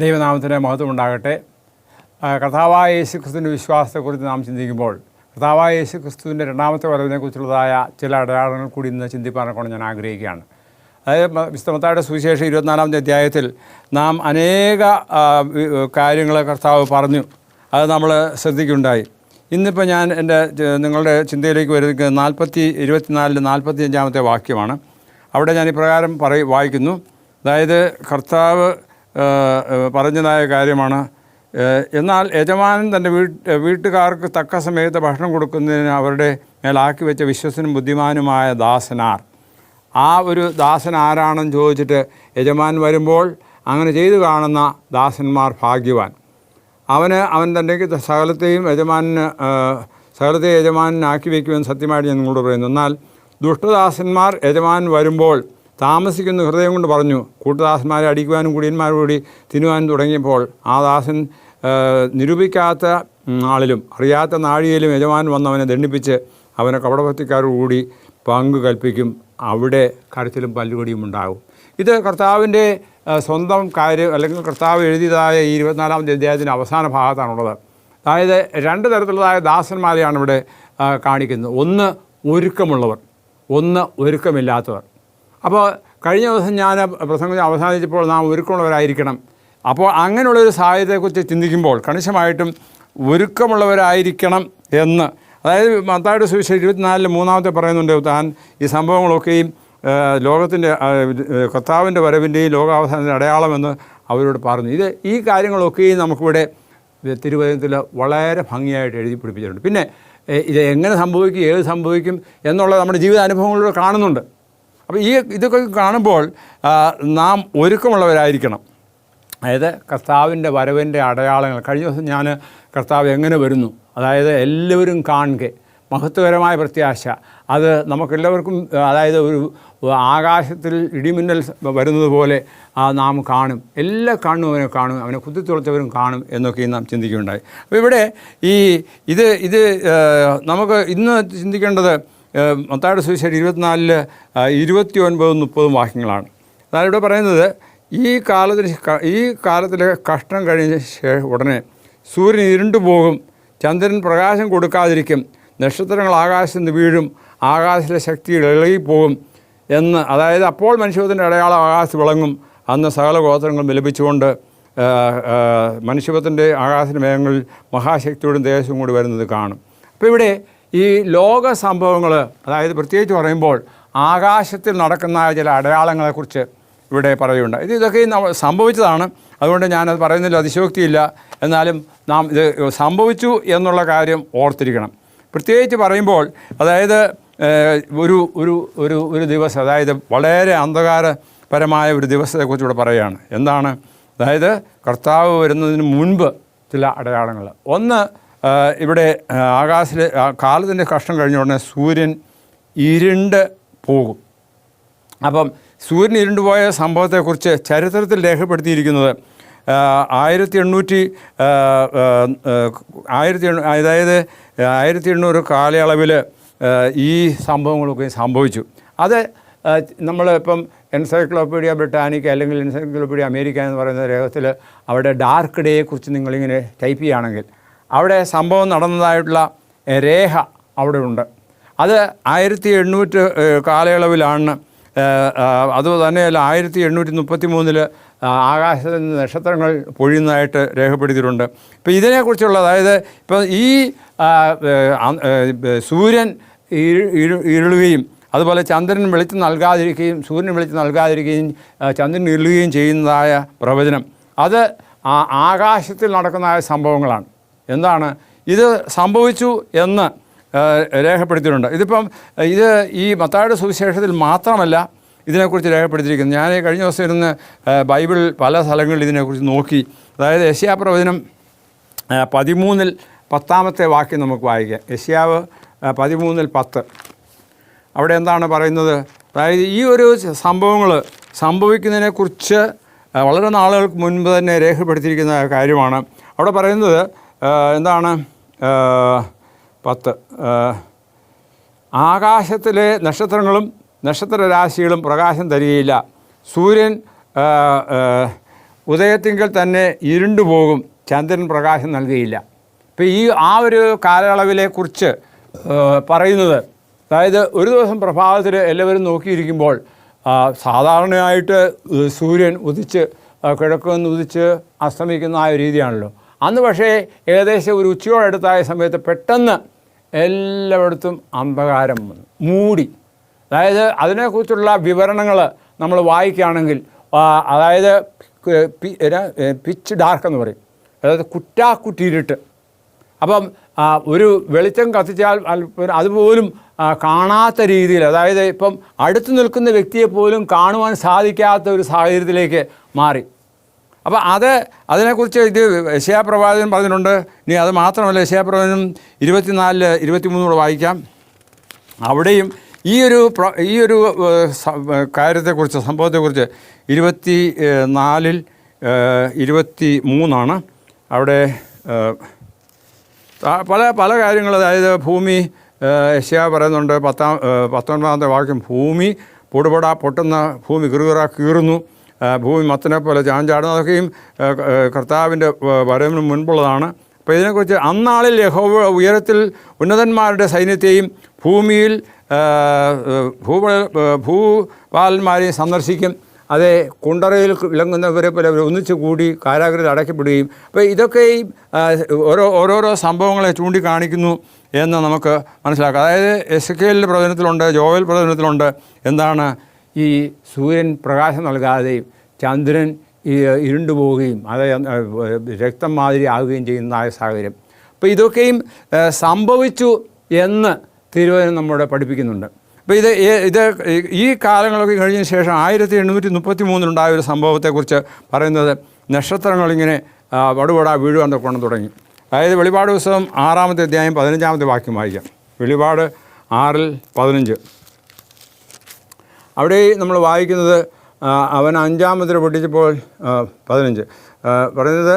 ദൈവനാമത്തിന് മഹത്വം ഉണ്ടാകട്ടെ. കർത്താവായ യേശു ക്രിസ്തുവിൻ്റെ വിശ്വാസത്തെക്കുറിച്ച് നാം ചിന്തിക്കുമ്പോൾ കർത്താവായ യേശു ക്രിസ്തുവിൻ്റെ രണ്ടാമത്തെ വരവിനെക്കുറിച്ചുള്ളതായ ചില അടയാളങ്ങൾ കൂടി ഇന്ന് ചിന്തിപ്പാനൊക്കെ ഞാൻ ആഗ്രഹിക്കുകയാണ്. അതായത് വിശുദ്ധ മത്തായിയുടെ സുവിശേഷം 24-ാമത്തെ അധ്യായത്തിൽ നാം അനേക കാര്യങ്ങൾ കർത്താവ് പറഞ്ഞു. അത് നമ്മൾ ശ്രദ്ധിക്കുകയുണ്ടായി. ഇന്നിപ്പോൾ ഞാൻ നിങ്ങളുടെ ചിന്തയിലേക്ക് വരുന്നത് 24-45 വാക്യമാണ്. അവിടെ ഞാൻ ഇപ്രകാരം വായിക്കുന്നു. അതായത് കർത്താവ് പറഞ്ഞതായ കാര്യമാണ്. എന്നാൽ യജമാനൻ തൻ്റെ വീട്ടുകാർക്ക് തക്ക സമയത്ത് ഭക്ഷണം കൊടുക്കുന്നതിന് അവരുടെ മേലാക്കി വെച്ച വിശ്വസനും ബുദ്ധിമാനുമായ ദാസനാർ. ആ ഒരു ദാസൻ ആരാണെന്ന് ചോദിച്ചിട്ട് യജമാൻ വരുമ്പോൾ അങ്ങനെ ചെയ്തു കാണുന്ന ദാസന്മാർ ഭാഗ്യവാൻ. അവൻ തൻ്റെ സകലത്തെയും യജമാനാക്കി വയ്ക്കുമെന്ന് സത്യമായിട്ട് ഞാൻ നിങ്ങളോട് പറയുന്നു. എന്നാൽ ദുഷ്ടദാസന്മാർ യജമാൻ വരുമ്പോൾ താമസിക്കുന്ന ഹൃദയം കൊണ്ട് പറഞ്ഞു കൂട്ടുദാസന്മാരെ അടിക്കുവാനും കുടിയന്മാരോടി തിന്നുവാനും തുടങ്ങിയപ്പോൾ ആ ദാസൻ നിരൂപിക്കാത്ത ആളിലും അറിയാത്ത നാഴികയിലും യജമാൻ വന്നവനെ ദണ്ഡിപ്പിച്ച് അവനെ കപടഭക്തിക്കാരോടുകൂടി പങ്ക് കൽപ്പിക്കും. അവിടെ കരച്ചിലും പല്ലുകടിയും ഉണ്ടാകും. ഇത് കർത്താവിൻ്റെ സ്വന്തം കാര്യം, അല്ലെങ്കിൽ കർത്താവ് എഴുതിയതായ ഈ 24-ാമത്തെ അധ്യായത്തിൻ്റെ അവസാന ഭാഗത്താണുള്ളത്. അതായത് രണ്ട് തരത്തിലുള്ളതായ ദാസന്മാരെയാണ് ഇവിടെ കാണിക്കുന്നത്. ഒന്ന് ഒരുക്കമുള്ളവർ, ഒന്ന് ഒരുക്കമില്ലാത്തവർ. അപ്പോൾ കഴിഞ്ഞ ദിവസം ഞാൻ പ്രസംഗം അവസാനിച്ചപ്പോൾ നാം ഒരുക്കമുള്ളവരായിരിക്കണം. അപ്പോൾ അങ്ങനെയുള്ളൊരു സാഹചര്യത്തെക്കുറിച്ച് ചിന്തിക്കുമ്പോൾ കണിശമായിട്ടും ഒരുക്കമുള്ളവരായിരിക്കണം എന്ന്, അതായത് മത്തായിയുടെ സുവിശേഷം 24-3 പറയുന്നുണ്ട്. താൻ ഈ സംഭവങ്ങളൊക്കെയും ലോകത്തിൻ്റെ കർത്താവിൻ്റെ വരവിൻ്റെയും ലോകാവസാനത്തിൻ്റെ അടയാളമെന്ന് അവരോട് പറഞ്ഞു. ഈ കാര്യങ്ങളൊക്കെയും നമുക്കിവിടെ തിരുവചനത്തിൽ വളരെ ഭംഗിയായിട്ട് എഴുതി പിടിപ്പിച്ചിട്ടുണ്ട്. പിന്നെ ഇത് എങ്ങനെ സംഭവിക്കും, ഏത് സംഭവിക്കും എന്നുള്ളത് നമ്മുടെ ജീവിതാനുഭവങ്ങളിലൂടെ കാണുന്നുണ്ട്. അപ്പോൾ ഇതൊക്കെ കാണുമ്പോൾ നാം ഒരുക്കമുള്ളവരായിരിക്കണം. അതായത് കർത്താവിൻ്റെ വരവിൻ്റെ അടയാളങ്ങൾ. കഴിഞ്ഞ ദിവസം ഞാൻ കർത്താവ് എങ്ങനെ വരുന്നു, അതായത് എല്ലാവരും കാണുക, മഹത്വകരമായ പ്രത്യാശ, അത് നമുക്കെല്ലാവർക്കും, അതായത് ഒരു ആകാശത്തിൽ ഇടിമിന്നൽ വരുന്നത് പോലെ നാം കാണും, എല്ലാ അവനെ കാണും, അവനെ കുത്തിത്തുളച്ചവരും കാണും എന്നൊക്കെ നാം ചിന്തിക്കുകയുണ്ടായി. അപ്പോൾ ഇവിടെ ഇത് നമുക്ക് ഇന്ന് ചിന്തിക്കേണ്ടത് മത്തായിയുടെ സുവിശേഷം 24-29-30 വാക്യങ്ങളാണ്. അതായത് ഇവിടെ പറയുന്നത് ഈ കാലത്തിലെ കഷ്ടം കഴിഞ്ഞ ഉടനെ സൂര്യൻ ഇരുണ്ടുപോകും, ചന്ദ്രൻ പ്രകാശം കൊടുക്കാതിരിക്കും, നക്ഷത്രങ്ങൾ ആകാശത്ത് നിന്ന് വീഴും, ആകാശത്തിലെ ശക്തികൾ ഇളകിപ്പോകും എന്ന്. അതായത് അപ്പോൾ മനുഷ്യത്തിൻ്റെ അടയാളം ആകാശത്ത് വിളങ്ങും. അന്ന് സകല ഗോത്രങ്ങളും വിലപിച്ചുകൊണ്ട് മനുഷ്യത്തിൻ്റെ ആകാശത്തിൻ്റെ മേഘങ്ങളിൽ മഹാശക്തിയോടും ദേശവും കൂടി വരുന്നത് കാണും. അപ്പോൾ ഇവിടെ ഈ ലോക സംഭവങ്ങൾ, അതായത് പ്രത്യേകിച്ച് പറയുമ്പോൾ ആകാശത്തിൽ നടക്കുന്ന ചില അടയാളങ്ങളെക്കുറിച്ച് ഇവിടെ പറയുന്നുണ്ട്. ഇതൊക്കെ സംഭവിച്ചതാണ്. അതുകൊണ്ട് ഞാനത് പറയുന്നതിൽ അതിശയോക്തിയില്ല. എന്നാലും നാം ഇത് സംഭവിച്ചു എന്നുള്ള കാര്യം ഓർത്തിരിക്കണം. പ്രത്യേകിച്ച് പറയുമ്പോൾ അതായത് ഒരു ദിവസം, അതായത് വളരെ അന്ധകാരപരമായ ഒരു ദിവസത്തെക്കുറിച്ച് ഇവിടെ പറയുകയാണ്. എന്താണ്? അതായത് കർത്താവ് വരുന്നതിന് മുൻപ് ചില അടയാളങ്ങൾ. ഒന്ന്, ഇവിടെ ആകാശത്തിലെ കാലത്തിൻ്റെ കഷ്ടം കഴിഞ്ഞ ഉടനെ സൂര്യൻ ഇരുണ്ട് പോകും. അപ്പം സൂര്യൻ ഇരുണ്ടുപോയ സംഭവത്തെക്കുറിച്ച് ചരിത്രത്തിൽ രേഖപ്പെടുത്തിയിരിക്കുന്നത് 1800 കാലയളവിൽ ഈ സംഭവങ്ങളൊക്കെ സംഭവിച്ചു. അത് നമ്മളിപ്പം എൻസൈക്ലോപീഡിയ ബ്രിട്ടാനിക്ക അല്ലെങ്കിൽ എൻസൈക്ലോപീഡിയ അമേരിക്ക എന്ന് പറയുന്ന രേഖത്തിൽ അവിടെ ഡാർക്ക് ഡേയെക്കുറിച്ച് നിങ്ങളിങ്ങനെ ടൈപ്പ് ചെയ്യുകയാണെങ്കിൽ അവിടെ സംഭവം നടന്നതായിട്ടുള്ള രേഖ അവിടെ ഉണ്ട്. അത് 1800 കാലയളവിലാണ്. അതുതന്നെയല്ല 1833 ആകാശത്തിൽ നിന്ന് നക്ഷത്രങ്ങൾ പൊഴിയുന്നതായിട്ട് രേഖപ്പെടുത്തിയിട്ടുണ്ട്. ഇപ്പോൾ ഇതിനെക്കുറിച്ചുള്ള, അതായത് ഇപ്പോൾ ഈ സൂര്യൻ ഇരുളുകയും അതുപോലെ ചന്ദ്രൻ വെളിച്ചം നൽകാതിരിക്കുകയും സൂര്യൻ വെളിച്ചം നൽകാതിരിക്കുകയും ചന്ദ്രൻ ഇരുളുകയും ചെയ്യുന്നതായ പ്രവചനം, അത് ആകാശത്തിൽ നടക്കുന്നതായ സംഭവങ്ങളാണ്. എന്താണ്? ഇത് സംഭവിച്ചു എന്ന് രേഖപ്പെടുത്തിയിട്ടുണ്ട്. ഇത് ഈ മത്തായിയുടെ സുവിശേഷത്തിൽ മാത്രമല്ല ഇതിനെക്കുറിച്ച് രേഖപ്പെടുത്തിയിരിക്കുന്നത്. ഞാൻ കഴിഞ്ഞ ദിവസം ഇരുന്ന് ബൈബിൾ പല സ്ഥലങ്ങളിൽ ഇതിനെക്കുറിച്ച് നോക്കി. അതായത് യെശയ്യാ പ്രവചനം 13-10 വാക്യം നമുക്ക് വായിക്കാം. യെശയ്യാവ് 13-10 അവിടെ എന്താണ് പറയുന്നത്? അതായത് ഈ ഒരു സംഭവങ്ങൾ സംഭവിക്കുന്നതിനെക്കുറിച്ച് വളരെ നാളുകൾക്ക് മുൻപ് തന്നെ രേഖപ്പെടുത്തിയിരിക്കുന്ന കാര്യമാണ്. അവിടെ പറയുന്നത് എന്താണ്? 10 ആകാശത്തിലെ നക്ഷത്രങ്ങളും നക്ഷത്രരാശികളും പ്രകാശം തരികയില്ല, സൂര്യൻ ഉദയത്തിങ്കൽ തന്നെ ഇരുണ്ടുപോകും, ചന്ദ്രൻ പ്രകാശം നൽകുകയില്ല. ഇപ്പോൾ ആ ഒരു കാലയളവിനെക്കുറിച്ച് പറയുന്നത്, അതായത് ഒരു ദിവസം പ്രഭാതത്തിൽ എല്ലാവരും നോക്കിയിരിക്കുമ്പോൾ സാധാരണയായിട്ട് സൂര്യൻ ഉദിച്ച് കിഴക്കുനിന്ന് ഉദിച്ച് അസ്തമിക്കുന്ന ആ ഒരു രീതിയാണല്ലോ. അന്ന് പക്ഷേ ഏകദേശം ഒരു ഉച്ചയോടടുത്തായ സമയത്ത് പെട്ടെന്ന് എല്ലായിടത്തും അന്ധകാരം വന്നു മൂടി. അതായത് അതിനെക്കുറിച്ചുള്ള വിവരണങ്ങൾ നമ്മൾ വായിക്കുകയാണെങ്കിൽ, അതായത് പിച്ച് ഡാർക്ക് എന്ന് പറയും, അതായത് കുറ്റാക്കുറ്റിരുട്ട്. അപ്പം ഒരു വെളിച്ചം കത്തിച്ചാൽ അതുപോലും കാണാത്ത രീതിയിൽ, അതായത് ഇപ്പം അടുത്ത് നിൽക്കുന്ന വ്യക്തിയെപ്പോലും കാണുവാൻ സാധിക്കാത്ത ഒരു സാഹചര്യത്തിലേക്ക് മാറി. അപ്പോൾ അതിനെക്കുറിച്ച് യെശയ്യാ പ്രവാചകൻ പറഞ്ഞിട്ടുണ്ട്. ഇനി അത് മാത്രമല്ല, യെശയ്യാ പ്രവചനം 24-23 വായിക്കാം. അവിടെയും ഈ ഒരു കാര്യത്തെക്കുറിച്ച്, സംഭവത്തെക്കുറിച്ച് 24-23 അവിടെ പല കാര്യങ്ങൾ. അതായത് ഭൂമി, യെശയ്യാ പറയുന്നുണ്ട് 19-ാമത്തെ വാക്യം, ഭൂമി പൊട്ടുന്ന ഭൂമി കീറുന്നു, ഭൂമി മത്തനെ പോലെ ചാഞ്ചാടുന്നു. അതൊക്കെയും കർത്താവിൻ്റെ വരവിന് മുൻപുള്ളതാണ്. അപ്പോൾ ഇതിനെക്കുറിച്ച്, അന്നാളിൽ യഹോവ ഉയരത്തിൽ ഉന്നതന്മാരുടെ സൈന്യത്തെയും ഭൂമിയിൽ ഭൂപാലന്മാരെയും സന്ദർശിക്കും. അതേ, കുണ്ടറയിൽ വിളങ്ങുന്നവരെ പോലെ അവർ ഒന്നിച്ചു കൂടി കാരാഗ്രഹത്തിൽ അടയ്ക്കപ്പെടുകയും. അപ്പോൾ ഇതൊക്കെയും ഓരോരോ സംഭവങ്ങളെ ചൂണ്ടിക്കാണിക്കുന്നു എന്ന് നമുക്ക് മനസ്സിലാക്കാം. അതായത് എസെക്കിയേലിൻ്റെ പ്രവചനത്തിലുണ്ട്, ജോവേൽ പ്രവചനത്തിലുണ്ട്. എന്താണ്? ഈ സൂര്യൻ പ്രകാശം നൽകാതെയും ചന്ദ്രൻ ഇരുണ്ടുപോവുകയും അത് രക്തം മാതിരി ആവുകയും ചെയ്യുന്നതായ സാഹചര്യം. അപ്പോൾ ഇതൊക്കെയും സംഭവിച്ചു എന്ന് തിരുവചനം നമ്മോട് പഠിപ്പിക്കുന്നുണ്ട്. അപ്പോൾ ഇത് ഈ കാലങ്ങളൊക്കെ കഴിഞ്ഞതിന് ശേഷം 1833 ഒരു സംഭവത്തെക്കുറിച്ച് പറയുന്നത്, നക്ഷത്രങ്ങളിങ്ങനെ വടുവടാ വീഴുവാൻ തൊക്കണം തുടങ്ങി. അതായത് വെളിപാട് പുസ്തകം 6-ാമത്തെ അധ്യായം 15-ാമത്തെ വാക്യം വായിക്കാം. വെളിപാട് 6:15. അവിടെ നമ്മൾ വായിക്കുന്നത്, അവൻ 5-ാം മുദ്ര പൊട്ടിച്ചപ്പോൾ 15 പറയുന്നത്,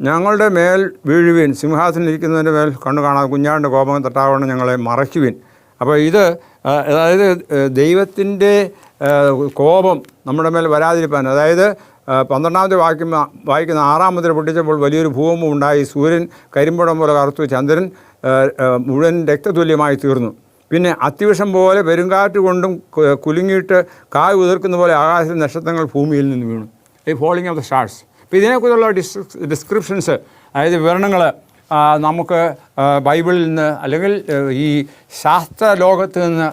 ഞങ്ങളുടെ മേൽ വീഴുവിൻ, സിംഹാസനം ഇരിക്കുന്നതിൻ്റെ മേൽ കണ്ണു കാണാതെ കുഞ്ഞാടിൻ്റെ കോപം തട്ടാവണ്ണം ഞങ്ങളെ മറയ്ക്കുവിൻ. അപ്പോൾ അതായത് ദൈവത്തിൻ്റെ കോപം നമ്മുടെ മേൽ വരാതിരിക്കാൻ, അതായത് 12-ാമത്തെ വാക്യം വായിക്കുന്ന 6-ാം മുദ്ര പൊട്ടിച്ചപ്പോൾ വലിയൊരു ഭൂകമ്പം ഉണ്ടായി, സൂര്യൻ കരിമ്പുടം പോലെ കറുത്തു, ചന്ദ്രൻ മുഴുവൻ രക്തതുല്യമായി തീർന്നു. പിന്നെ അത്തിവിഷം പോലെ പെരുങ്കാറ്റ് കൊണ്ടും കുലുങ്ങിയിട്ട് കായ് ഉതിർക്കുന്ന പോലെ ആകാശത്തിലെ നക്ഷത്രങ്ങൾ ഭൂമിയിൽ നിന്ന് വീണു. ഈ ഫോളിങ് ഓഫ് ദ സ്റ്റാർസ്. അപ്പോൾ ഇതിനെക്കുറിച്ചുള്ള ഡിസ്ക്രിപ്ഷൻസ്, അതായത് വിവരണങ്ങൾ നമുക്ക് ബൈബിളിൽ നിന്ന് അല്ലെങ്കിൽ ഈ ശാസ്ത്ര ലോകത്ത് നിന്ന്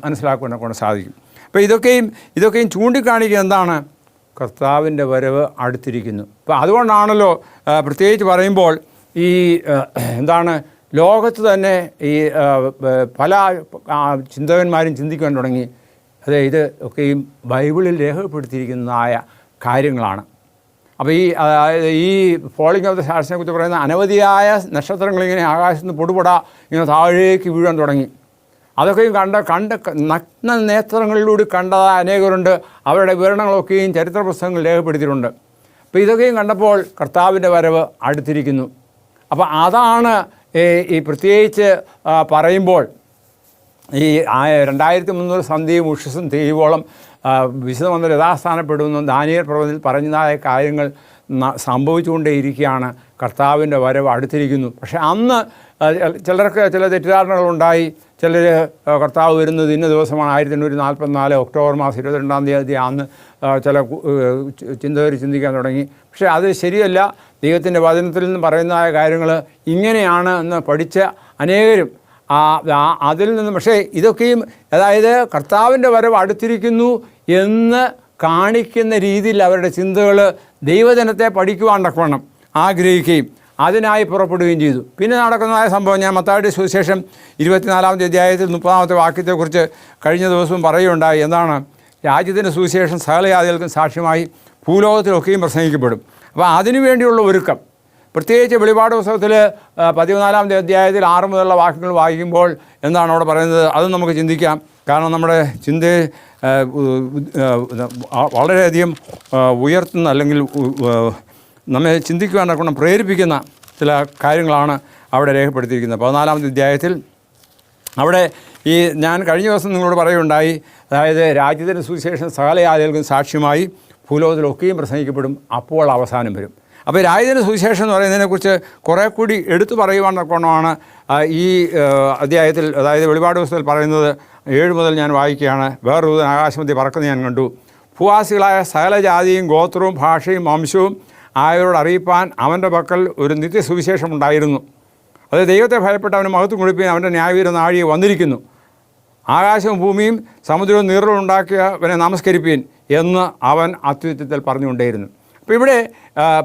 മനസ്സിലാക്കാൻ സാധിക്കും. അപ്പോൾ ഇതൊക്കെയും ചൂണ്ടിക്കാണിക്കുക എന്താണ്? കർത്താവിൻ്റെ വരവ് അടുത്തിരിക്കുന്നു. അപ്പോൾ അതുകൊണ്ടാണല്ലോ പ്രത്യേകിച്ച് പറയുമ്പോൾ ഈ എന്താണ്, ലോകത്ത് തന്നെ ഈ പല ചിന്തകന്മാരും ചിന്തിക്കാൻ തുടങ്ങി. ഇത് ഒക്കെയും ബൈബിളിൽ രേഖപ്പെടുത്തിയിരിക്കുന്നതായ കാര്യങ്ങളാണ്. അപ്പോൾ ഈ ഫോളിങ് ഓഫ് ദ സ്റ്റാർസിനെ കുറിച്ച് പറയുന്ന അനവധിയായ നക്ഷത്രങ്ങളിങ്ങനെ ആകാശത്ത് നിന്ന് പൊടുപൊടാ ഇങ്ങനെ താഴേക്ക് വീഴാൻ തുടങ്ങി. അതൊക്കെയും കണ്ട നഗ്ന നേത്രങ്ങളിലൂടെ കണ്ടതായ അനേകരുണ്ട്. അവരുടെ വിവരണങ്ങളൊക്കെയും ചരിത്ര പുസ്തകങ്ങൾ രേഖപ്പെടുത്തിയിട്ടുണ്ട്. അപ്പോൾ ഇതൊക്കെയും കണ്ടപ്പോൾ കർത്താവിൻ്റെ വരവ് അടുത്തിരിക്കുന്നു. അപ്പോൾ അതാണ് ഈ പ്രത്യേകിച്ച് പറയുമ്പോൾ ഈ 2300 സന്ധ്യയും ഉഷസ്സും തീവോളം വിശുദ്ധമന്ത്രം യഥാസ്ഥാനപ്പെടുന്നു ദാനിയേൽ പ്രവചനത്തിൽ പറഞ്ഞതായ കാര്യങ്ങൾ സംഭവിച്ചുകൊണ്ടേയിരിക്കുകയാണ്. കർത്താവിൻ്റെ വരവ് അടുത്തിരിക്കുന്നു. പക്ഷേ അന്ന് ചിലർക്ക് ചില തെറ്റിദ്ധാരണകളുണ്ടായി. ചിലർ കർത്താവ് വരുന്നത് ഇന്ന ദിവസമാണ് 1844 ഒക്ടോബർ മാസം 22-ാം തീയതി അന്ന് ചില ചിന്തകർ ചിന്തിക്കാൻ തുടങ്ങി. പക്ഷേ അത് ശരിയല്ല. ദൈവത്തിൻ്റെ വചനത്തിൽ നിന്ന് പറയുന്നതായ കാര്യങ്ങൾ ഇങ്ങനെയാണ് എന്ന് പഠിച്ച അനേകരും അതിൽ നിന്ന്, പക്ഷേ ഇതൊക്കെയും അതായത് കർത്താവിൻ്റെ വരവ് അടുത്തിരിക്കുന്നു എന്ന് കാണിക്കുന്ന രീതിയിൽ അവരുടെ ചിന്തകൾ ദൈവജനത്തെ പഠിക്കുവാൻ തക്കവണ്ണം ആഗ്രഹിക്കുകയും അതിനായി പുറപ്പെടുകയും ചെയ്തു. പിന്നെ നടക്കുന്നതായ സംഭവം, ഞാൻ മത്തായിയുടെ സുവിശേഷം 24-ാമത്തെ അധ്യായത്തിൽ 30-ാമത്തെ വാക്യത്തെക്കുറിച്ച് കഴിഞ്ഞ ദിവസവും പറയുകയുണ്ടായി. എന്താണ്? രാജ്യത്തിൻ്റെ സുവിശേഷം സകല ജാതികൾക്കും സാക്ഷ്യമായി ഭൂലോകത്തിലൊക്കെയും പ്രസംഗിക്കപ്പെടും. അപ്പോൾ അതിനു വേണ്ടിയുള്ള ഒരുക്കം, പ്രത്യേകിച്ച് വെളിപാട് പുസ്തകത്തിൽ 14-ാമത്തെ അധ്യായത്തിൽ 6 മുതലുള്ള വാക്യങ്ങൾ വായിക്കുമ്പോൾ എന്താണ് അവിടെ പറയുന്നത്, അതും നമുക്ക് ചിന്തിക്കാം. കാരണം നമ്മുടെ ചിന്തയെ വളരെയധികം ഉയർത്തുന്ന അല്ലെങ്കിൽ നമ്മെ ചിന്തിക്കുവാൻ തക്കവണ്ണം പ്രേരിപ്പിക്കുന്ന ചില കാര്യങ്ങളാണ് അവിടെ രേഖപ്പെടുത്തിയിരിക്കുന്നത്. 14-ാമത്തെ അധ്യായത്തിൽ അവിടെ ഞാൻ കഴിഞ്ഞ ദിവസം നിങ്ങളോട് പറയുകയുണ്ടായി. അതായത് രാജ്യത്തിൻ്റെ സുവിശേഷം സകല ജാതികൾക്കും സാക്ഷ്യമായി ഭൂലോകത്തിലൊക്കെയും പ്രസംഗിക്കപ്പെടും, അപ്പോൾ അവസാനം വരും. അപ്പോൾ രാജ്യത്തിൻ്റെ സുവിശേഷം എന്ന് പറയുന്നതിനെക്കുറിച്ച് കുറേ കൂടി എടുത്തു പറയുവാൻ തക്കവണ്ണമാണ് ഈ അധ്യായത്തിൽ, അതായത് വെളിപാട് പുസ്തകത്തിൽ പറയുന്നത്. 7 മുതൽ ഞാൻ വായിക്കുകയാണ്. വേറൊരു ദൂതൻ ആകാശമധ്യേ പറക്കുന്നത് ഞാൻ കണ്ടു. ഭൂവാസികളായ സകല ജാതിയും ഗോത്രവും ഭാഷയും വംശവും ആയവരോട് അറിയിപ്പാൻ അവൻ്റെ പക്കൽ ഒരു നിത്യസുവിശേഷം ഉണ്ടായിരുന്നു. അത് ദൈവത്തെ ഭയപ്പെട്ട് അവന് മഹത്വം കൊടുപ്പീൻ, അവൻ്റെ ന്യായവീര നാഴിക വന്നിരിക്കുന്നു. ആകാശവും ഭൂമിയും സമുദ്രവും നീറും ഉണ്ടാക്കിയവനെ നമസ്കരിപ്പീൻ എന്ന് അവൻ അത്യുച്ചത്തിൽ പറഞ്ഞുകൊണ്ടേയിരുന്നു. അപ്പോൾ ഇവിടെ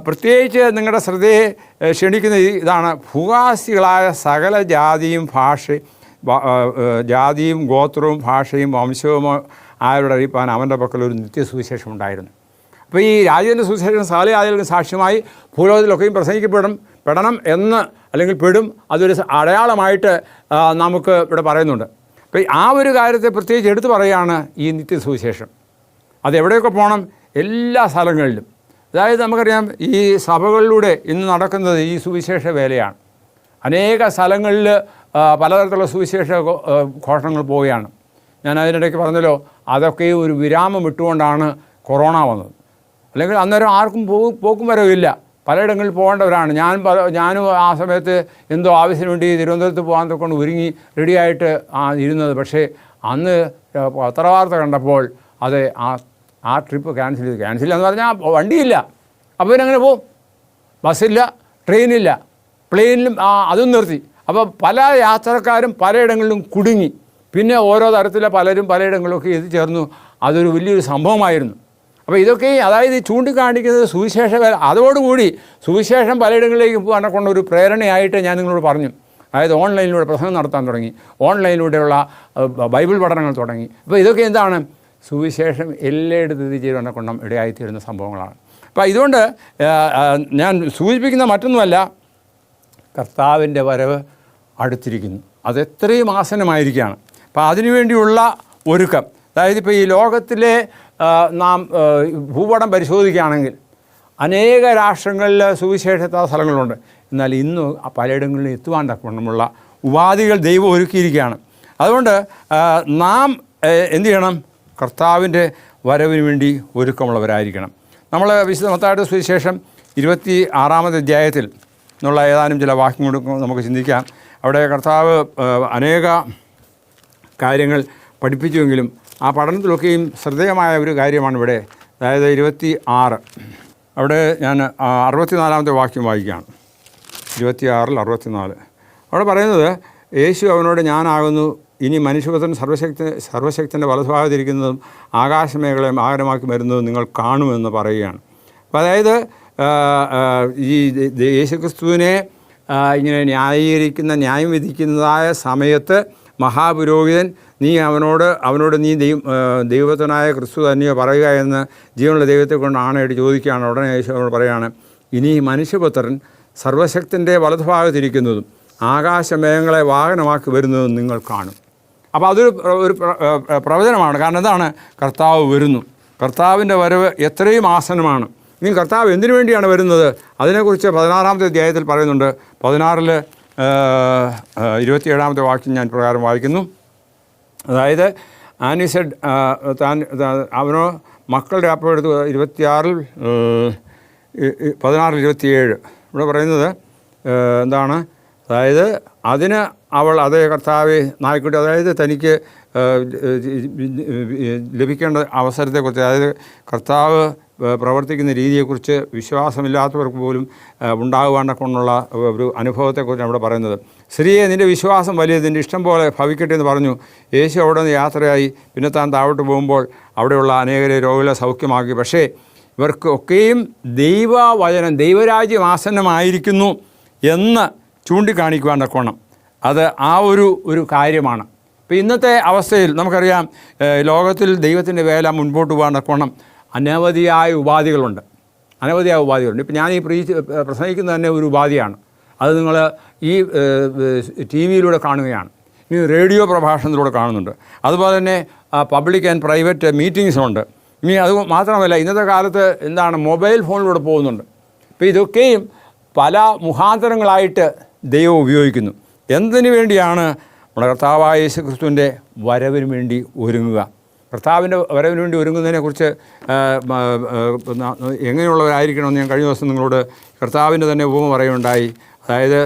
പ്രത്യേകിച്ച് നിങ്ങളുടെ ശ്രദ്ധയെ ക്ഷണിക്കുന്ന ഇതാണ്, ഭൂവാസികളായ സകല ജാതിയും ഗോത്രവും ഭാഷയും വംശവും ആയവരോട് അറിയിപ്പാൻ അവൻ്റെ പക്കൽ ഒരു നിത്യസുവിശേഷം ഉണ്ടായിരുന്നു. അപ്പോൾ ഈ രാജ്യത്തിൻ്റെ സുവിശേഷം സകല ജാതികൾക്ക് സാക്ഷ്യമായി ഭൂലോകത്തിലൊക്കെയും പെടണം എന്ന്, അല്ലെങ്കിൽ പെടും, അതൊരു അടയാളമായിട്ട് നമുക്ക് ഇവിടെ പറയുന്നുണ്ട്. അപ്പോൾ ആ ഒരു കാര്യത്തെ പ്രത്യേകിച്ച് എടുത്തു പറയുകയാണ് ഈ നിത്യസുവിശേഷം. അതെവിടെയൊക്കെ പോകണം? എല്ലാ സ്ഥലങ്ങളിലും. അതായത് നമുക്കറിയാം, ഈ സഭകളിലൂടെ ഇന്ന് നടക്കുന്നത് ഈ സുവിശേഷ വേലയാണ്. അനേക സ്ഥലങ്ങളിൽ പലതരത്തിലുള്ള സുവിശേഷ ഘോഷണങ്ങൾ പോവുകയാണ്. ഞാൻ അതിനിടയ്ക്ക് പറഞ്ഞല്ലോ, അതൊക്കെ ഒരു വിരാമം ഇട്ടുകൊണ്ടാണ് കൊറോണ വന്നത്. അല്ലെങ്കിൽ അന്നേരം ആർക്കും പോക്കും വരവില്ല, പലയിടങ്ങളിൽ പോകേണ്ടവരാണ്. ഞാനും ആ സമയത്ത് എന്തോ ആവശ്യത്തിന് വേണ്ടി തിരുവനന്തപുരത്ത് പോകാൻ കൊണ്ട് ഒരുങ്ങി റെഡിയായിട്ട് ഇരുന്നത്. പക്ഷേ അന്ന് പത്രവാർത്ത കണ്ടപ്പോൾ അത് ആ ട്രിപ്പ് ക്യാൻസൽ എന്ന് പറഞ്ഞാൽ വണ്ടിയില്ല. അപ്പോൾ ഇവരങ്ങനെ പോവും, ബസ്സില്ല, ട്രെയിനില്ല, പ്ലെയിനിലും അതും നിർത്തി. അപ്പോൾ പല യാത്രക്കാരും പലയിടങ്ങളിലും കുടുങ്ങി. പിന്നെ ഓരോ തരത്തിലെ പലരും പലയിടങ്ങളിലൊക്കെ എത്തിച്ചേർന്നു. അതൊരു വലിയൊരു സംഭവമായിരുന്നു. അപ്പോൾ ഇതൊക്കെ അതായത് ചൂണ്ടിക്കാണിക്കുന്നത് സുവിശേഷ വേല. അതോടുകൂടി സുവിശേഷം പലയിടങ്ങളിലേക്ക് പോകാനെ കൊണ്ട ഒരു പ്രേരണയായിട്ട് ഞാൻ നിങ്ങളോട് പറഞ്ഞു. അതായത് ഓൺലൈനിലൂടെ പ്രസംഗം നടത്താൻ തുടങ്ങി, ഓൺലൈനിലൂടെയുള്ള ബൈബിൾ പഠനങ്ങൾ തുടങ്ങി. അപ്പോൾ ഇതൊക്കെ എന്താണ്? സുവിശേഷം എല്ലായിടത്തും എത്തിച്ചേരുവാനെ കൊണ്ടും ഇടയായിത്തീരുന്ന സംഭവങ്ങളാണ്. അപ്പോൾ ഇതുകൊണ്ട് ഞാൻ സൂചിപ്പിക്കുന്ന മറ്റൊന്നുമല്ല, കർത്താവിൻ്റെ വരവ് അടുത്തിരിക്കുന്നു. അതെത്രയും ആസന്നമായിരിക്കുകയാണ്. അപ്പോൾ അതിനുവേണ്ടിയുള്ള ഒരുക്കം, അതായത് ഇപ്പോൾ ഈ ലോകത്തിലെ നാം ഭൂപടം പരിശോധിക്കുകയാണെങ്കിൽ അനേക രാഷ്ട്രങ്ങളിൽ സുവിശേഷത്ത സ്ഥലങ്ങളുണ്ട്. എന്നാൽ ഇന്ന് പലയിടങ്ങളിലും എത്തുവാൻ തക്കവണ്ണമുള്ള ഉപാധികൾ ദൈവം ഒരുക്കിയിരിക്കുകയാണ്. അതുകൊണ്ട് നാം എന്തു ചെയ്യണം? കർത്താവിൻ്റെ വരവിന് വേണ്ടി ഒരുക്കമുള്ളവരായിരിക്കണം. നമ്മൾ വിശുദ്ധ മത്തായിയുടെ സുവിശേഷം 26-ാമത്തെ അധ്യായത്തിൽ എന്നുള്ള ഏതാനും ചില വാക്യങ്ങൾ നമുക്ക് ചിന്തിക്കാം. അവിടെ കർത്താവ് അനേക കാര്യങ്ങൾ പഠിപ്പിച്ചുവെങ്കിലും ആ പഠനത്തിലൊക്കെയും ശ്രദ്ധേയമായ ഒരു കാര്യമാണ് ഇവിടെ. അതായത് 26 അവിടെ ഞാൻ 64-ാമത്തെ വാക്യം വായിക്കുകയാണ്. 26-64 അവിടെ പറയുന്നത്, യേശു അവനോട്, ഞാനാകുന്നു ഇനി മനുഷ്യപുത്രൻ സർവശക്തൻ്റെ വലതുഭാഗത്തിരിക്കുന്നതും ആകാശമേഖലയും ആഹാരമാക്കി വരുന്നതും നിങ്ങൾ കാണുമെന്ന് പറയുകയാണ്. അപ്പോൾ അതായത് ഈ യേശുക്രിസ്തുവിനെ ഇങ്ങനെ ന്യായം വിധിക്കുന്നതായ സമയത്ത് മഹാപുരോഹിതൻ, നീ അവനോട് നീ ദൈവത്തിനായ ക്രിസ്തു തന്നെയോ പറയുക എന്ന് ജീവനുള്ള ദൈവത്തെ കൊണ്ട് ആണയിട്ട് ചോദിക്കുകയാണ്. ഉടനെ യേശു അവനോട് പറയുകയാണ്, ഇനി മനുഷ്യപുത്രൻ സർവശക്തൻ്റെ വലതുഭാഗത്തിരിക്കുന്നതും ആകാശമേഘങ്ങളെ വാഹനമാക്കി വരുന്നതും നിങ്ങൾ കാണും. അപ്പോൾ അതൊരു പ്രവചനമാണ്. കാരണം എന്താണ്? കർത്താവ് വരുന്നു. കർത്താവിൻ്റെ വരവ് എത്രയും ആസന്നമാണ്. ഇനി കർത്താവ് എന്തിനു വേണ്ടിയാണ് വരുന്നത്? അതിനെക്കുറിച്ച് 16-ാമത്തെ അധ്യായത്തിൽ പറയുന്നുണ്ട്. 16-ൽ 27-ാമത്തെ വാക്യം ഞാൻ പ്രകാരം വായിക്കുന്നു. അതായത് ആനിസെഡ് അവനോ മക്കളുടെ അപ്പം എടുത്ത് 16-27 ഇവിടെ പറയുന്നത് എന്താണ്? അതായത് അതിന് അവൾ, അതേ കർത്താവെ നായിക്കുട്ടി, അതായത് തനിക്ക് ലഭിക്കേണ്ട അവസരത്തെക്കുറിച്ച്, അതായത് കർത്താവ് പ്രവർത്തിക്കുന്ന രീതിയെക്കുറിച്ച് വിശ്വാസമില്ലാത്തവർക്ക് പോലും ഉണ്ടാകുവാനൊക്കെയുള്ള ഒരു അനുഭവത്തെക്കുറിച്ച് അവിടെ പറയുന്നത്. സ്ത്രീയെ, നിൻ്റെ വിശ്വാസം വലിയത്, നിൻ്റെ ഇഷ്ടം പോലെ ഭവിക്കട്ടെ എന്ന് പറഞ്ഞു. യേശു അവിടെ നിന്ന് യാത്രയായി. പിന്നെ താൻ താഴോട്ട് പോകുമ്പോൾ അവിടെയുള്ള അനേകരെ രോഗികളെ സൗഖ്യമാക്കി. പക്ഷേ ഇവർക്ക് ഒക്കെയും ദൈവവചനം, ദൈവരാജ്യം ആസന്നമായിരിക്കുന്നു എന്ന് ചൂണ്ടിക്കാണിക്കുവാൻ തക്കോണം. അത് ആ ഒരു കാര്യമാണ്. ഇപ്പോൾ ഇന്നത്തെ അവസ്ഥയിൽ നമുക്കറിയാം, ലോകത്തിൽ ദൈവത്തിൻ്റെ വേല മുൻപോട്ട് പോകാൻ തക്കോണം അനവധിയായ ഉപാധികളുണ്ട്. ഇപ്പം ഞാൻ ഈ പ്രസംഗിക്കുന്നത് തന്നെ ഒരു ഉപാധിയാണ്. അത് നിങ്ങൾ ഈ TV-യിലൂടെ കാണുകയാണ്, ഇനി റേഡിയോ പ്രഭാഷണത്തിലൂടെ കാണുന്നുണ്ട്. അതുപോലെ തന്നെ പബ്ലിക് ആൻഡ് പ്രൈവറ്റ് മീറ്റിങ്സുണ്ട്. ഇനി അത് മാത്രമല്ല, ഇന്നത്തെ കാലത്ത് എന്താണ്, മൊബൈൽ ഫോണിലൂടെ പോകുന്നുണ്ട്. അപ്പോൾ ഇതൊക്കെയും പല മുഖാന്തരങ്ങളായിട്ട് ദൈവം ഉപയോഗിക്കുന്നു. എന്തിനു വേണ്ടിയാണ്? നമ്മുടെ കർത്താവായ യേശുക്രിസ്തുവിൻ്റെ വരവിന് വേണ്ടി ഒരുങ്ങുക. കർത്താവിൻ്റെ വരവിന് വേണ്ടി ഒരുങ്ങുന്നതിനെക്കുറിച്ച് എങ്ങനെയുള്ളവരായിരിക്കണമെന്ന് ഞാൻ കഴിഞ്ഞ ദിവസം നിങ്ങളോട് കർത്താവിൻ്റെ തന്നെ ഉപമ പറയുകയുണ്ടായി. അതായത്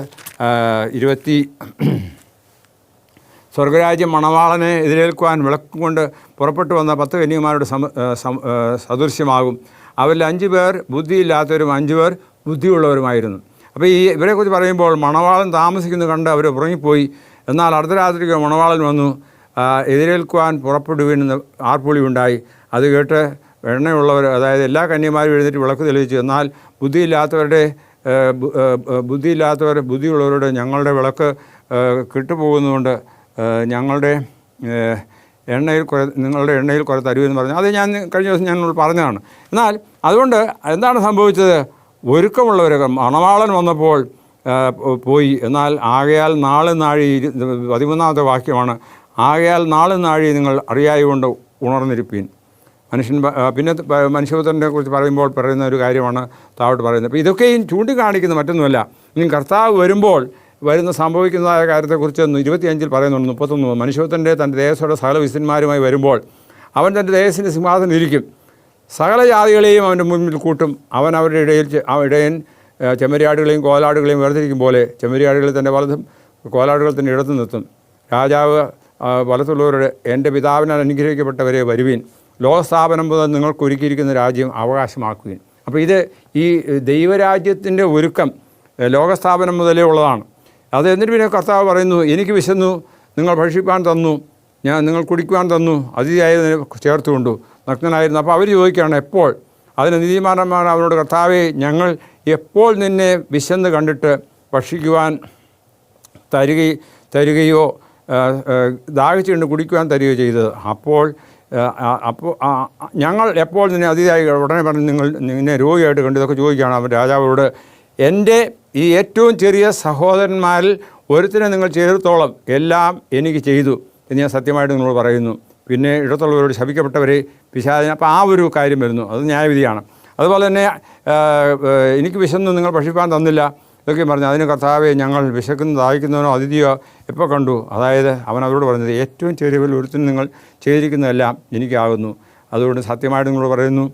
സ്വർഗരാജ്യം മണവാളനെ എതിരേൽക്കുവാൻ വിളക്കും കൊണ്ട് പുറപ്പെട്ടു വന്ന 10 കന്യകമാരുടെ സദൃശ്യമാകും. അവരിൽ 5 പേർ ബുദ്ധിയില്ലാത്തവരും 5 പേർ ബുദ്ധിയുള്ളവരുമായിരുന്നു. അപ്പോൾ ഇവരെക്കുറിച്ച് പറയുമ്പോൾ മണവാളൻ താമസിക്കുന്നത് കണ്ട് അവർ ഉറങ്ങിപ്പോയി. എന്നാൽ അർദ്ധരാത്രിക്ക് മണവാളൻ വന്നു എതിരേൽക്കുവാൻ പുറപ്പെടുവീണെന്ന് ആർപ്പുളി ഉണ്ടായി. അത് കേട്ട് എണ്ണയുള്ളവർ, അതായത് എല്ലാ കന്യകമാരും എഴുന്നേറ്റ് വിളക്ക് തെളിയിച്ചു. എന്നാൽ ബുദ്ധിയില്ലാത്തവർ ബുദ്ധിയുള്ളവരോട് ഞങ്ങളുടെ വിളക്ക് കിട്ടുപോകുന്നതുകൊണ്ട് നിങ്ങളുടെ എണ്ണയിൽ കുറെ തരുമെന്ന് പറഞ്ഞു. അത് ഞാൻ കഴിഞ്ഞ ദിവസം ഞാൻ പറഞ്ഞതാണ്. എന്നാൽ അതുകൊണ്ട് എന്താണ് സംഭവിച്ചത്? ഒരുക്കമുള്ളവർ മണവാളൻ വന്നപ്പോൾ പോയി. എന്നാൽ ആകയാൽ നാളെ നാഴി 13ാമത്തെ വാക്യമാണ്. ആകയാൽ നാളെ നാഴി നിങ്ങൾ അറിയായതുകൊണ്ട് ഉണർന്നിരിപ്പീൻ. പിന്നെ മനുഷ്യപുത്രനെ കുറിച്ച് പറയുമ്പോൾ പറയുന്ന ഒരു കാര്യമാണ് താഴോട്ട് പറയുന്നത്. അപ്പോൾ ഇതൊക്കെയും ചൂണ്ടിക്കാണിക്കുന്ന മറ്റൊന്നുമല്ല, ഇനി കർത്താവ് വരുമ്പോൾ സംഭവിക്കുന്നതായ കാര്യത്തെക്കുറിച്ച് 25 പറയുന്നുണ്ട്. 31 മനുഷ്യപുത്രൻ്റെ തൻ്റെ ദേശത്തോടെ സകല വിശുദ്ധന്മാരുമായി വരുമ്പോൾ അവൻ തൻ്റെ ദേശത്തിൻ്റെ സിംഹാസനം ഇരിക്കും. സകല ജാതികളെയും അവൻ്റെ മുന്നിൽ കൂട്ടും. അവൻ അവരുടെ ഇടയൻ ചെമ്മരിയാടുകളെയും കോലാടുകളെയും വേർതിരിക്കും പോലെ ചെമ്മരിയാടുകളിൽ തൻ്റെ വലത്തും കോലാടുകൾ തന്നെ ഇടത്തു നിർത്തും. രാജാവ് വലത്തുള്ളവരുടെ എൻ്റെ പിതാവിനാൽ അനുഗ്രഹിക്കപ്പെട്ടവരെ വരുവീൻ, ലോകസ്ഥാപനം മുതൽ നിങ്ങൾക്ക് ഒരുക്കിയിരിക്കുന്ന രാജ്യം അവകാശമാക്കുവീൻ. അപ്പോൾ ഈ ദൈവരാജ്യത്തിൻ്റെ ഒരുക്കം ലോകസ്ഥാപനം മുതലേ ഉള്ളതാണ്. അത് എന്നിട്ട് പിന്നെ കർത്താവ് പറയുന്നു, എനിക്ക് വിശന്നു, നിങ്ങൾ ഭക്ഷിക്കാൻ തന്നു, ഞാൻ നിങ്ങൾ കുടിക്കുവാൻ തന്നു, അതിഥിയായതിനെ ചേർത്തുകൊണ്ടു, നഗ്നനായിരുന്നു. അപ്പോൾ അവർ ചോദിക്കുകയാണ് എപ്പോൾ? അതിന് നീതിമാന്മാർ അവരോട്, കർത്താവേ, ഞങ്ങൾ എപ്പോൾ നിന്നെ വിശന്ന് കണ്ടിട്ട് ഭക്ഷിക്കുവാൻ തരികയോ ദാഹിച്ചുകൊണ്ട് കുടിക്കുവാൻ തരികയോ ചെയ്തത്? അപ്പോൾ ഞങ്ങൾ എപ്പോൾ നിന്നെ അതിഥിയായി? ഉടനെ പറഞ്ഞ് നിന്നെ രോഗിയായിട്ട് കണ്ടു. ഇതൊക്കെ ചോദിക്കുകയാണ് അവൻ രാജാവോട്. എൻ്റെ ഈ ഏറ്റവും ചെറിയ സഹോദരന്മാരിൽ ഒരുത്തിനെ നിങ്ങൾ ചെയ്തിടത്തോളം എല്ലാം എനിക്ക് ചെയ്തു എന്ന് ഞാൻ സത്യമായിട്ട് നിങ്ങളോട് പറയുന്നു. പിന്നെ ഇടത്തുള്ളവരോട് ശപിക്കപ്പെട്ടവരെ പിശാചിന്. അപ്പോൾ ആ ഒരു കാര്യം വരുന്നു, അത് ന്യായവിധിയാണ്. അതുപോലെ തന്നെ എനിക്ക് വിശന്നു, നിങ്ങൾ ഭക്ഷിപ്പാൻ തന്നില്ല, ഇതൊക്കെ പറഞ്ഞു. അതിന് കർത്താവെ, ഞങ്ങൾ വിശക്കുന്നു ദാഹിക്കുന്നവനോ അതിഥിയോ എപ്പോൾ കണ്ടു? അതായത് അവൻ അവരോട് പറഞ്ഞത്, ഏറ്റവും ചെറിയവരിൽ ഒരുത്തിന് നിങ്ങൾ ചെയ്തിരിക്കുന്നതെല്ലാം എനിക്കാകുന്നു. അതുകൊണ്ട് സത്യമായിട്ട് നിങ്ങളോട് പറയുന്നു,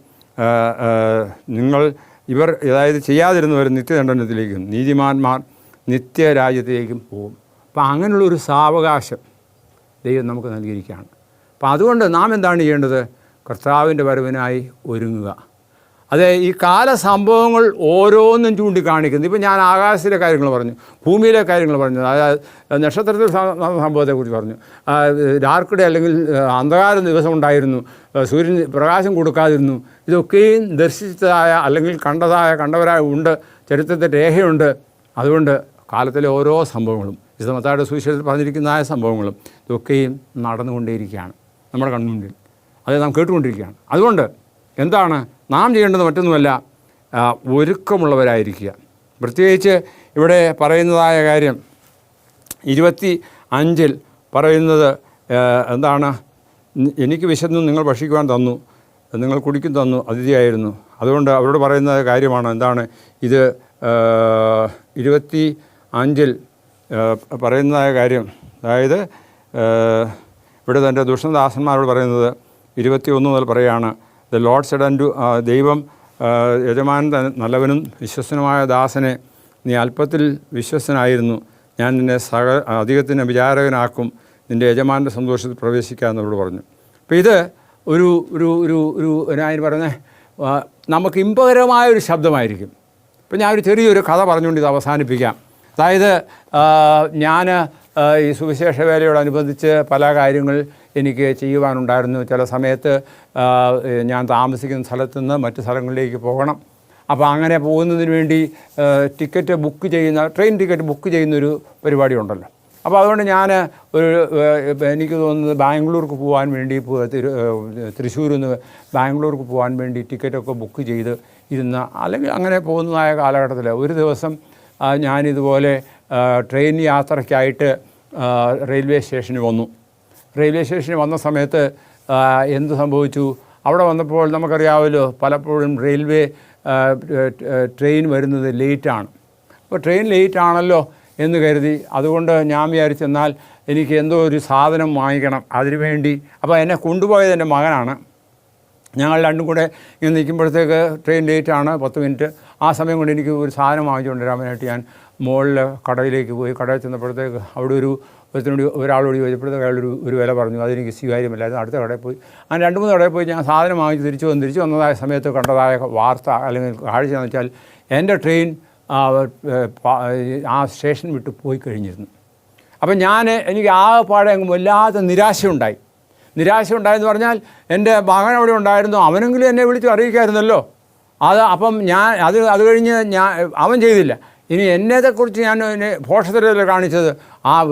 അതായത് ചെയ്യാതിരുന്നവർ നിത്യദണ്ഡനത്തിലേക്കും നീതിമാന്മാർ നിത്യരാജ്യത്തിലേക്കും പോകും. അപ്പോൾ അങ്ങനെയുള്ളൊരു സാവകാശം ദൈവം നമുക്ക് നൽകിയിരിക്കുകയാണ്. അപ്പോൾ അതുകൊണ്ട് നാം എന്താണ് ചെയ്യേണ്ടത്? കർത്താവിൻ്റെ വരവിനായി ഒരുങ്ങുക. അതെ, ഈ കാലസംഭവങ്ങൾ ഓരോന്നും ചൂണ്ടിക്കാണിക്കുന്നു. ഇപ്പോൾ ഞാൻ ആകാശത്തിലെ കാര്യങ്ങൾ പറഞ്ഞു, ഭൂമിയിലെ കാര്യങ്ങൾ പറഞ്ഞു, അതായത് നക്ഷത്രത്തിൽ സംഭവത്തെക്കുറിച്ച് പറഞ്ഞു, ഡാർക്ക് ഡേ അല്ലെങ്കിൽ അന്ധകാര ദിവസം ഉണ്ടായിരുന്നു, സൂര്യൻ പ്രകാശം കൊടുക്കാതിരുന്നു. ഇതൊക്കെയും ദർശിച്ചതായ അല്ലെങ്കിൽ കണ്ടവരായ ഉണ്ട്, ചരിത്രത്തിൽ രേഖയുണ്ട്. അതുകൊണ്ട് കാലത്തിലെ ഓരോ സംഭവങ്ങളും, വിശുദ്ധ മത്തായിയുടെ സുവിശേഷത്തിൽ പറഞ്ഞിരിക്കുന്നതായ സംഭവങ്ങളും ഇതൊക്കെയും നടന്നുകൊണ്ടേയിരിക്കുകയാണ് നമ്മുടെ കൺമുന്നിൽ. അത് നാം കേട്ടുകൊണ്ടിരിക്കുകയാണ്. അതുകൊണ്ട് എന്താണ് നാം ചെയ്യേണ്ടത്? മറ്റൊന്നുമല്ല, ഒരുക്കമുള്ളവരായിരിക്കുക. പ്രത്യേകിച്ച് ഇവിടെ പറയുന്നതായ കാര്യം 25 പറയുന്നത് എന്താണ്? എനിക്ക് വിശന്നു, നിങ്ങൾ ഭക്ഷിക്കുവാൻ തന്നു, നിങ്ങൾ കുടിക്കും തന്നു, അതിഥിയായിരുന്നു. അതുകൊണ്ട് അവരോട് പറയുന്ന കാര്യമാണ് എന്താണ് ഇത്? 25 പറയുന്നതായ കാര്യം, അതായത് ഇവിടെ തൻ്റെ ദുഷ്ടദാസന്മാരോട് പറയുന്നത് 21 മുതൽ പറയുകയാണ്. ദ ലോർഡ് സെഡ് അൻടു, ദൈവം യജമാനൻ നല്ലവനും വിശ്വസ്തനുമായ ദാസനെ, നീ അല്പത്തിൽ വിശ്വസ്തനായിരുന്നു, ഞാൻ നിന്നെ അധികത്തിന് വിചാരകനാക്കും, നിൻ്റെ യജമാനൻ്റെ സന്തോഷത്തിൽ പ്രവേശിക്കാമെന്നവരോട് പറഞ്ഞു. അപ്പോൾ ഇത് ഞാൻ പറയുന്നത് നമുക്ക് ഇമ്പകരമായൊരു ശബ്ദമായിരിക്കും. ഇപ്പോൾ ഞാനൊരു ചെറിയൊരു കഥ പറഞ്ഞുകൊണ്ട് ഇത് അവസാനിപ്പിക്കാം. അതായത് ഞാൻ ഈ സുവിശേഷ വേലയോടനുബന്ധിച്ച് പല കാര്യങ്ങൾ എനിക്ക് ചെയ്യുവാനുണ്ടായിരുന്നു. ചില സമയത്ത് ഞാൻ താമസിക്കുന്ന സ്ഥലത്തു നിന്ന് മറ്റ് സ്ഥലങ്ങളിലേക്ക് പോകണം. അപ്പോൾ അങ്ങനെ പോകുന്നതിന് വേണ്ടി ട്രെയിൻ ടിക്കറ്റ് ബുക്ക് ചെയ്യുന്നൊരു പരിപാടി ഉണ്ടല്ലോ. അപ്പോൾ അതുകൊണ്ട് ഞാൻ എനിക്ക് തോന്നുന്നത് ബാംഗ്ലൂർക്ക് പോകാൻ വേണ്ടി, തൃശ്ശൂരിൽ നിന്ന് ബാംഗ്ലൂർക്ക് പോകാൻ വേണ്ടി ടിക്കറ്റൊക്കെ ബുക്ക് ചെയ്ത് അല്ലെങ്കിൽ അങ്ങനെ പോകുന്നതായ കാലഘട്ടത്തിൽ ഒരു ദിവസം ഞാനിതുപോലെ ട്രെയിൻ യാത്രയ്ക്കായിട്ട് റെയിൽവേ സ്റ്റേഷനിൽ വന്നു. റെയിൽവേ സ്റ്റേഷനിൽ വന്ന സമയത്ത് എന്ത് സംഭവിച്ചു? അവിടെ വന്നപ്പോൾ നമുക്കറിയാമല്ലോ, പലപ്പോഴും ട്രെയിൻ വരുന്നത് ലേറ്റാണ്. അപ്പോൾ ട്രെയിൻ ലേറ്റാണല്ലോ എന്ന് കരുതി. അതുകൊണ്ട് ഞാൻ വിചാരിച്ചെന്നാൽ എനിക്ക് എന്തോ ഒരു സാധനം വാങ്ങിക്കണം അതിനുവേണ്ടി. അപ്പോൾ എന്നെ കൊണ്ടുപോയത് എൻ്റെ മകനാണ്. ഞങ്ങൾ രണ്ടും കൂടെ ഇങ്ങനെ നിൽക്കുമ്പോഴത്തേക്ക് ട്രെയിൻ ലേറ്റാണ് 10 മിനിറ്റ്. ആ സമയം കൊണ്ട് എനിക്ക് ഒരു സാധനം വാങ്ങിച്ചുകൊണ്ട് വരാനായിട്ട് ഞാൻ മുകളിൽ കടയിലേക്ക് പോയി. കടയിൽ ചെന്നപ്പോഴത്തേക്ക് അവിടെ ഒരാളോട് ചോദിച്ചപ്പോഴത്തേക്ക് അയാളൊരു വില പറഞ്ഞു. അതെനിക്ക് സ്വീകാര്യമല്ലായിരുന്നു. അടുത്ത കടയിൽ പോയി 2-3 കടയിൽ പോയി ഞാൻ സാധനം വാങ്ങിച്ച് തിരിച്ചു വന്നതായ സമയത്ത് കണ്ടതായ വാർത്ത അല്ലെങ്കിൽ കാഴ്ച എന്ന് വെച്ചാൽ എൻ്റെ ട്രെയിൻ ആ സ്റ്റേഷൻ വിട്ട് പോയി കഴിഞ്ഞിരുന്നു. അപ്പം എനിക്ക് ആകെപ്പാടെ അങ്ങ് വല്ലാത്ത നിരാശയുണ്ടായെന്ന് പറഞ്ഞാൽ എൻ്റെ മകൻ അവിടെ ഉണ്ടായിരുന്നു, അവനെങ്കിലും എന്നെ വിളിച്ച് അറിയിക്കാമായിരുന്നല്ലോ. അപ്പം അത് കഴിഞ്ഞ് അവൻ ചെയ്തില്ല. ഇനി എന്നതെക്കുറിച്ച് ഞാൻ ഭോഷത്തരല്ലേ കാണിച്ചത്.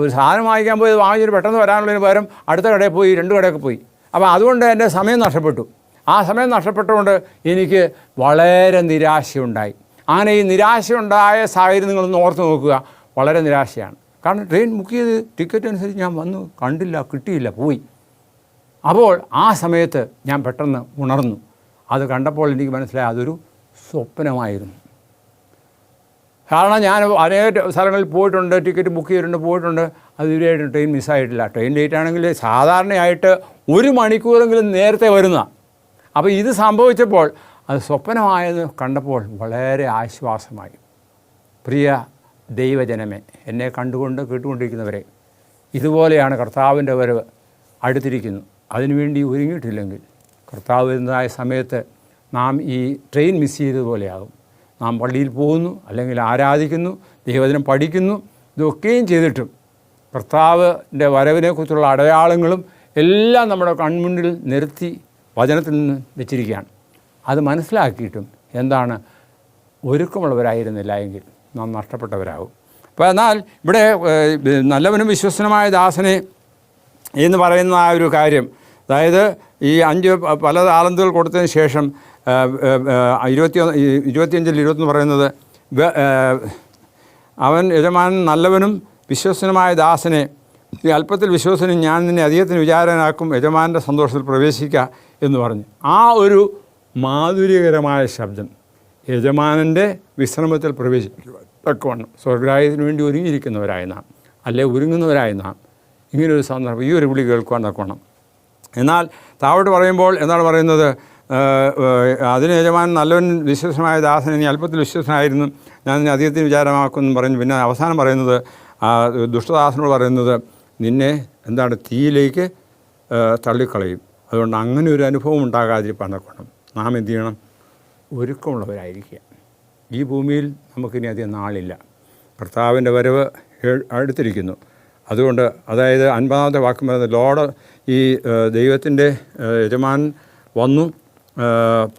ഒരു സാധനം വാങ്ങിക്കാൻ പോയി വാങ്ങിച്ചിട്ട് പെട്ടെന്ന് വരാനുള്ളതിന് പകരം അടുത്ത കടയിൽ പോയി 2 കടയൊക്കെ പോയി. അപ്പോൾ അതുകൊണ്ട് എൻ്റെ സമയം നഷ്ടപ്പെട്ടു. ആ സമയം നഷ്ടപ്പെട്ടുകൊണ്ട് എനിക്ക് വളരെ നിരാശയുണ്ടായി. അങ്ങനെ ഈ നിരാശയുണ്ടായ സാഹചര്യം നിങ്ങളൊന്ന് ഓർത്ത് നോക്കുക. വളരെ നിരാശയാണ്. കാരണം ട്രെയിൻ ബുക്ക് ചെയ്ത് ടിക്കറ്റ് അനുസരിച്ച് ഞാൻ വന്നു, കണ്ടില്ല, കിട്ടിയില്ല, പോയി. അപ്പോൾ ആ സമയത്ത് ഞാൻ പെട്ടെന്ന് ഉണർന്നു. അത് കണ്ടപ്പോൾ എനിക്ക് മനസ്സിലായി അതൊരു സ്വപ്നമായിരുന്നു. കാരണം ഞാൻ അനേക സ്ഥലങ്ങളിൽ പോയിട്ടുണ്ട്, ടിക്കറ്റ് ബുക്ക് ചെയ്തിട്ടുണ്ട്, അത് ഇതുവരെയായിട്ട് ട്രെയിൻ മിസ്സായിട്ടില്ല. ട്രെയിൻ ലേറ്റ് ആണെങ്കിൽ സാധാരണയായിട്ട് 1 മണിക്കൂറെങ്കിലും നേരത്തെ വരുന്ന. അപ്പോൾ ഇത് സംഭവിച്ചപ്പോൾ അത് സ്വപ്നമായെന്ന് കണ്ടപ്പോൾ വളരെ ആശ്വാസമായി. പ്രിയ ദൈവജനമേ, എന്നെ കേട്ടുകൊണ്ടിരിക്കുന്നവരെ, ഇതുപോലെയാണ് കർത്താവിൻ്റെ വരവ് അടുത്തിരിക്കുന്നു. അതിനുവേണ്ടി ഒരുങ്ങിയിട്ടില്ലെങ്കിൽ കർത്താവ് വരുന്നതായ സമയത്ത് നാം ഈ ട്രെയിൻ മിസ് ചെയ്തതുപോലെയാകും. നാം പള്ളിയിൽ പോകുന്നു, അല്ലെങ്കിൽ ആരാധിക്കുന്നു, ദൈവവചനം പഠിക്കുന്നു, ഇതൊക്കെയും ചെയ്തിട്ടും കർത്താവിൻ്റെ വരവിനെക്കുറിച്ചുള്ള അടയാളങ്ങളും എല്ലാം നമ്മുടെ കൺമുന്നിൽ നിർത്തി വചനത്തിൽ നിന്ന് വെച്ചിരിക്കുകയാണ്. അത് മനസ്സിലാക്കിയിട്ടും എന്താണ് ഒരുക്കമുള്ളവരായിരുന്നില്ല എങ്കിൽ നാം നഷ്ടപ്പെട്ടവരാകും. അപ്പോൾ എന്നാൽ ഇവിടെ നല്ലവനും വിശ്വസനമായ ദാസനെ എന്ന് പറയുന്ന ആ ഒരു കാര്യം, അതായത് ഈ 5 പല താലന്തുകൾ കൊടുത്തതിന് ശേഷം 25-21 പറയുന്നത്, അവൻ യജമാനൻ നല്ലവനും വിശ്വസനമായ ദാസനെ, ഈ അല്പത്തിൽ വിശ്വസനും ഞാൻ നിന്നെ അധികത്തിന് വിചാരനാക്കും, യജമാനൻ്റെ സന്തോഷത്തിൽ പ്രവേശിക്കുക എന്ന് പറഞ്ഞു. ആ ഒരു മാധുര്യകരമായ ശബ്ദം യജമാനൻ്റെ വിശ്രമത്തിൽ പ്രവേശിക്കുവാൻ തക്കവണ്ണം സ്വർഗ്ഗരാജ്യത്തിന് വേണ്ടി ഒരുങ്ങിയിരിക്കുന്നവരായ നാം, അല്ലെ ഒരുങ്ങുന്നവരായ നാം, ഇങ്ങനൊരു സന്ദർഭം, ഈ ഒരു വിളി കേൾക്കുവാൻ തക്കവണ്ണം. എന്നാൽ താഴോട്ട് പറയുമ്പോൾ എന്താണ് പറയുന്നത്? അതിന് യജമാനൻ നല്ലവൻ വിശ്വസനമായ ദാസൻ, ഇനി അല്പത്തിൽ വിശ്വസനായിരുന്നു, ഞാൻ നിന്നെ അധികത്തിന് വിചാരമാക്കുമെന്ന് പറഞ്ഞു. പിന്നെ അവസാനം പറയുന്നത്, ദുഷ്ടദാസനോട് പറയുന്നത്, നിന്നെ തീയിലേക്ക് തള്ളിക്കളയും. അതുകൊണ്ട് അങ്ങനെ ഒരു അനുഭവം ഉണ്ടാകാതിരിക്കാൻ തക്കവണ്ണം നാം എന്ത് ചെയ്യണം? ഒരുക്കമുള്ളവരായിരിക്കുക. ഈ ഭൂമിയിൽ നമുക്കിനി അധികം നാളില്ല. കർത്താവിൻ്റെ വരവ് അടുത്തിരിക്കുന്നു. അതുകൊണ്ട് അതായത് 50-ാമത്തെ വാക്യം പറയുന്നത്, ലോഡ്, ഈ ദൈവത്തിൻ്റെ യജമാനൻ വന്നു.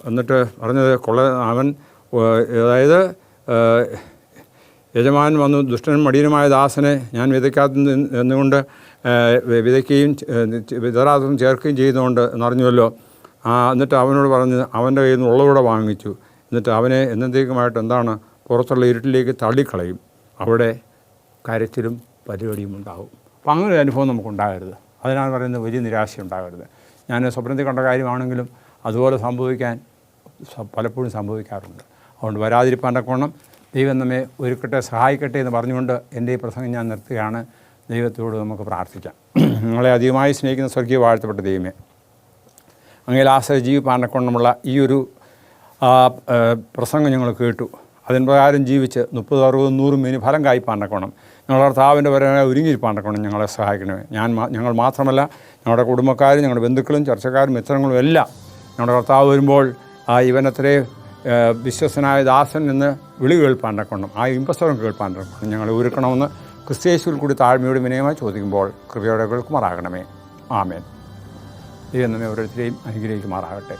എന്നിട്ട് പറഞ്ഞത് അതായത് യജമാനൻ വന്നു, ദുഷ്ടനും മടിയനുമായ ദാസനെ ഞാൻ വിതയ്ക്കാത്ത എന്നുകൊണ്ട് വിതയ്ക്കുകയും വിതറാത്തും ചേർക്കുകയും ചെയ്യുന്നതുകൊണ്ട് എന്നറിഞ്ഞുവല്ലോ. എന്നിട്ട് അവനോട് പറഞ്ഞ് അവൻ്റെ കയ്യിൽ നിന്ന് ഉള്ളവിടെ വാങ്ങിച്ചു. എന്നിട്ട് അവനെ എന്നേക്കുമായിട്ട് പുറത്തുള്ള ഇരുട്ടിലേക്ക് തള്ളിക്കളയും. അവിടെ കരച്ചിലും പരിപാടിയും ഉണ്ടാകും. അപ്പോൾ അങ്ങനെ ഒരു അനുഭവം നമുക്കുണ്ടാകരുത്. അതിനാണ് പറയുന്നത് വലിയ നിരാശ ഉണ്ടാകരുത്. ഞാൻ സ്വപ്നത്തിൽ കണ്ട കാര്യമാണെങ്കിലും അതുപോലെ സംഭവിക്കാൻ പലപ്പോഴും സംഭവിക്കാറുണ്ട്. അതുകൊണ്ട് വരാതിരിപ്പാൻ തക്കവണ്ണം ദൈവം നമ്മെ ഒരുക്കട്ടെ, സഹായിക്കട്ടെ എന്ന് പറഞ്ഞുകൊണ്ട് എൻ്റെ ഈ പ്രസംഗം ഞാൻ നിർത്തുകയാണ്. ദൈവത്തോട് നമുക്ക് പ്രാർത്ഥിക്കാം. നിങ്ങളെ അധികമായി സ്നേഹിക്കുന്ന സ്വർഗീയ വാഴ്ത്തപ്പെട്ട ദൈവമേ, അങ്ങയിൽ ആശ്രയ ജീവിപ്പാൻ തക്കവണ്ണമുള്ള ഈ ഒരു പ്രസംഗം ഞങ്ങൾ കേട്ടു. അതിന് പ്രകാരം ജീവിച്ച് 30, 60, 100 മേനി ഫലം കായ്പാൻ തക്കവണ്ണം ഞങ്ങളുടെ കർത്താവിൻ്റെ വരവിനെ ഒരുങ്ങിയിരിപ്പാൻ തക്കവണ്ണം ഞങ്ങളെ സഹായിക്കണമേ. ഞങ്ങൾ മാത്രമല്ല, ഞങ്ങളുടെ കുടുംബക്കാരും ഞങ്ങളുടെ ബന്ധുക്കളും ചർച്ചക്കാരും മിത്രങ്ങളും എല്ലാം ഞങ്ങളുടെ കർത്താവ് വരുമ്പോൾ ഇവനത്രേ വിശ്വസനായ ദാസൻ എന്ന് വിളി കേൾപ്പാൻ തക്കവണ്ണം, ആ ഇമ്പസ്വരം കേൾപ്പാൻ തക്കവണ്ണം ഞങ്ങളെ ഒരുക്കണമെന്ന് ക്രിസ്തുയേശുവിൽ കൂടി താഴ്മയോട് വിനയമായി ചോദിക്കുമ്പോൾ കൃപയോടെ കേൾക്കുമാറാകണമേ. ആമേൻ. ദൈവം നമ്മെ ഓരോരുത്തരെയും അനുഗ്രഹിക്കുമാറാകട്ടെ.